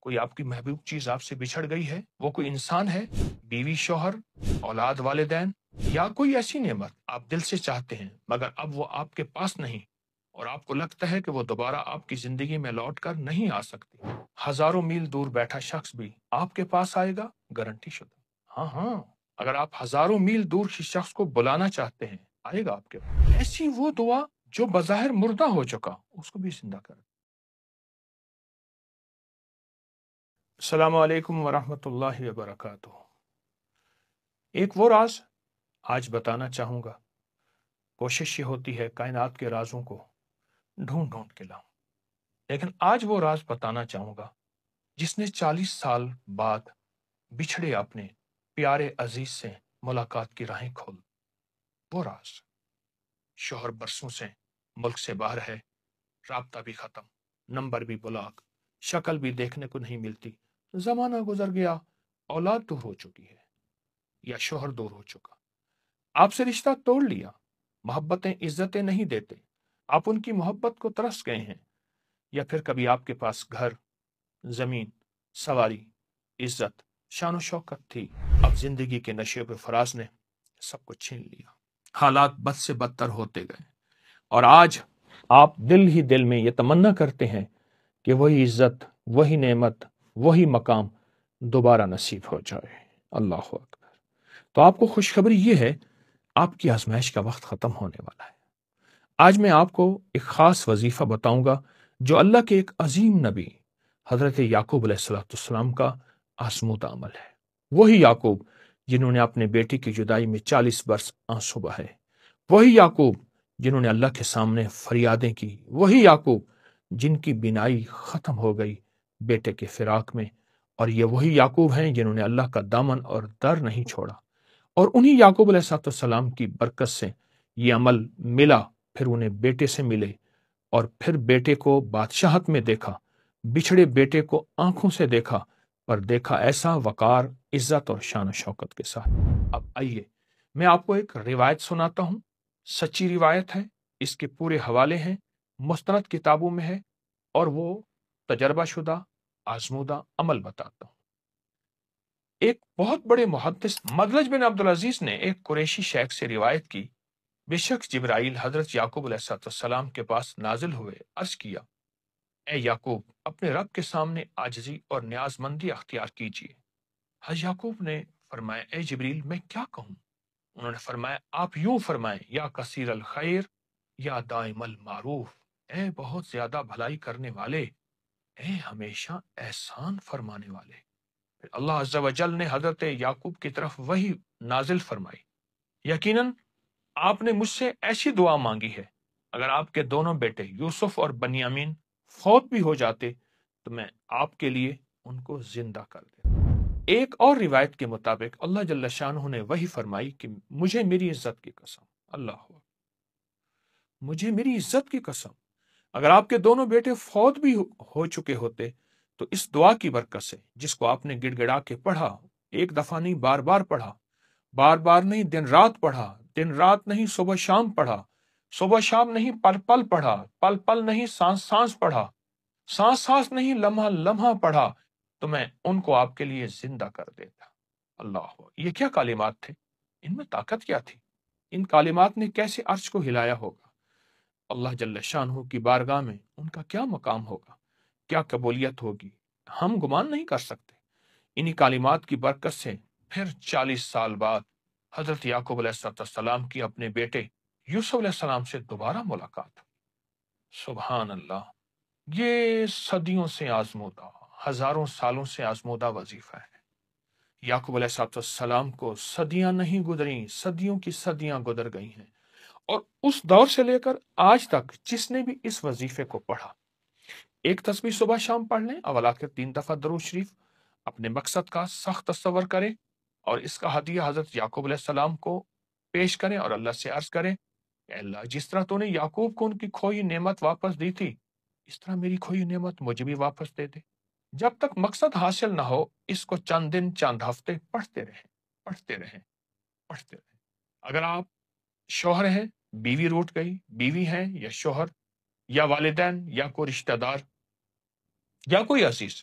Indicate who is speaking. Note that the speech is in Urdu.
Speaker 1: کوئی آپ کی محبوب چیز آپ سے بچھڑ گئی ہے، وہ کوئی انسان ہے، بیوی، شوہر، اولاد، والدین، یا کوئی ایسی نعمت آپ دل سے چاہتے ہیں مگر اب وہ آپ کے پاس نہیں اور آپ کو لگتا ہے کہ وہ دوبارہ آپ کی زندگی میں لوٹ کر نہیں آ سکتی۔ ہزاروں میل دور بیٹھا شخص بھی آپ کے پاس آئے گا، گارنٹی شدہ۔ ہاں ہاں، اگر آپ ہزاروں میل دور کسی شخص کو بلانا چاہتے ہیں، آئے گا آپ کے پاس۔ ایسی وہ دعا جو بظاہر مردہ ہو چکا، اس کو بھی زندہ کر۔ السلام علیکم ورحمۃ اللہ وبرکاتہ۔ ایک وہ راز آج بتانا چاہوں گا۔ کوشش یہ ہوتی ہے کائنات کے رازوں کو ڈھونڈ ڈھونڈ کے لاؤں، لیکن آج وہ راز بتانا چاہوں گا جس نے 40 سال بعد بچھڑے اپنے پیارے عزیز سے ملاقات کی راہیں کھول۔ وہ راز، شوہر برسوں سے ملک سے باہر ہے، رابطہ بھی ختم، نمبر بھی بلاک، شکل بھی دیکھنے کو نہیں ملتی، زمانہ گزر گیا، اولاد دور ہو چکی ہے یا شوہر دور ہو چکا، آپ سے رشتہ توڑ لیا، محبتیں عزتیں نہیں دیتے، آپ ان کی محبت کو ترس گئے ہیں، یا پھر کبھی آپ کے پاس گھر، زمین، سواری، عزت، شان و شوکت تھی، اب زندگی کے نشیب فراز نے سب کچھ چھین لیا، حالات بد سے بدتر ہوتے گئے، اور آج آپ دل ہی دل میں یہ تمنا کرتے ہیں کہ وہی عزت، وہی نعمت، وہی مقام دوبارہ نصیب ہو جائے۔ اللہ اکبر۔ تو آپ کو خوشخبری یہ ہے، آپ کی آزمائش کا وقت ختم ہونے والا ہے۔ آج میں آپ کو ایک خاص وظیفہ بتاؤں گا جو اللہ کے ایک عظیم نبی حضرت یعقوب علیہ السلام کا آزمودہ عمل ہے۔ وہی یعقوب جنہوں نے اپنے بیٹی کی جدائی میں 40 برس آنسو بہائے، وہی یعقوب جنہوں نے اللہ کے سامنے فریادیں کی، وہی یعقوب جن کی بینائی ختم ہو گئی بیٹے کے فراق میں، اور یہ وہی یعقوب ہیں جنہوں نے اللہ کا دامن اور در نہیں چھوڑا، اور انہی یعقوب علیہ السلام کی برکت سے یہ عمل ملا، پھر انہیں بیٹے سے ملے، اور پھر بیٹے کو بادشاہت میں دیکھا، بچھڑے بیٹے کو آنکھوں سے دیکھا، پر دیکھا ایسا وقار، عزت اور شان و شوکت کے ساتھ۔ اب آئیے میں آپ کو ایک روایت سناتا ہوں، سچی روایت ہے، اس کے پورے حوالے ہیں، مستند کتابوں میں ہے، اور وہ تجربہ شدہ آزمودہ عمل بتاتا ہوں۔ ایک بہت بڑے محدث مدلج بن عبدالعزیز نے ایک قریشی شیخ سے روایت کی، بے شک جبرائیل حضرت یعقوب علیہ السلام کے پاس نازل ہوئے، عرض کیا، اے یعقوب، اپنے رب کے سامنے عاجزی اور نیاز مندی اختیار کیجیے۔ حضرت یعقوب نے فرمایا، اے جبریل، میں کیا کہوں؟ انہوں نے فرمایا، آپ یوں فرمائیں، یا کثیر الخیر، یا دائم المعروف، اے بہت زیادہ بھلائی کرنے والے، اے ہمیشہ احسان فرمانے والے۔ پھر اللہ عز و جل نے حضرت یعقوب کی طرف وحی نازل فرمائی، یقیناً آپ نے مجھ سے ایسی دعا مانگی ہے، اگر آپ کے دونوں بیٹے یوسف اور بنیامین فوت بھی ہو جاتے تو میں آپ کے لیے ان کو زندہ کر دیتا۔ ایک اور روایت کے مطابق اللہ جل شانہ نے وحی فرمائی کہ مجھے میری عزت کی قسم، اللہ ہو، مجھے میری عزت کی قسم، اگر آپ کے دونوں بیٹے فوت بھی ہو چکے ہوتے تو اس دعا کی برکت سے، جس کو آپ نے گڑ گڑا کے پڑھا، ایک دفعہ نہیں بار بار پڑھا، بار بار نہیں دن رات پڑھا، دن رات نہیں صبح شام پڑھا، صبح شام نہیں پل پل پڑھا، پل پل نہیں سانس سانس پڑھا، سانس سانس نہیں لمحہ لمحہ پڑھا، تو میں ان کو آپ کے لیے زندہ کر دیتا۔ اللہ، یہ کیا کلمات تھے، ان میں طاقت کیا تھی، ان کلمات نے کیسے عرش کو ہلایا ہوگا، اللہ جل شانہ کی بارگاہ میں ان کا کیا مقام ہوگا، کیا قبولیت ہوگی، ہم گمان نہیں کر سکتے۔ انہی کلمات کی برکت سے پھر 40 سال بعد حضرت یعقوب علیہ السلام کی اپنے بیٹے یوسف علیہ السلام سے دوبارہ ملاقات۔ سبحان اللہ، یہ صدیوں سے آزمودہ، ہزاروں سالوں سے آزمودہ وظیفہ ہے۔ یعقوب علیہ السلام کو صدیاں نہیں گزریں، صدیوں کی صدیاں گزر گئی ہیں، اور اس دور سے لے کر آج تک جس نے بھی اس وظیفے کو پڑھا، ایک تسبیح صبح شام پڑھ لیں، اول آخر 3 دفعہ درود شریف، اپنے مقصد کا سخت تصور کریں، اور اس کا ہدیہ حضرت یعقوب علیہ السلام کو پیش کریں، اور اللہ سے عرض کریں کہ اللہ، جس طرح تو نے یعقوب کو ان کی کھوئی نعمت واپس دی تھی، اس طرح میری کھوئی نعمت مجھے بھی واپس دے دے۔ جب تک مقصد حاصل نہ ہو، اس کو چند دن چند ہفتے پڑھتے رہیں، پڑھتے رہیں، پڑھتے رہیں۔ اگر آپ شوہر ہیں، بیوی روٹ گئی، بیوی ہیں یا شوہر یا والدین یا کوئی رشتہ دار یا کوئی عزیز،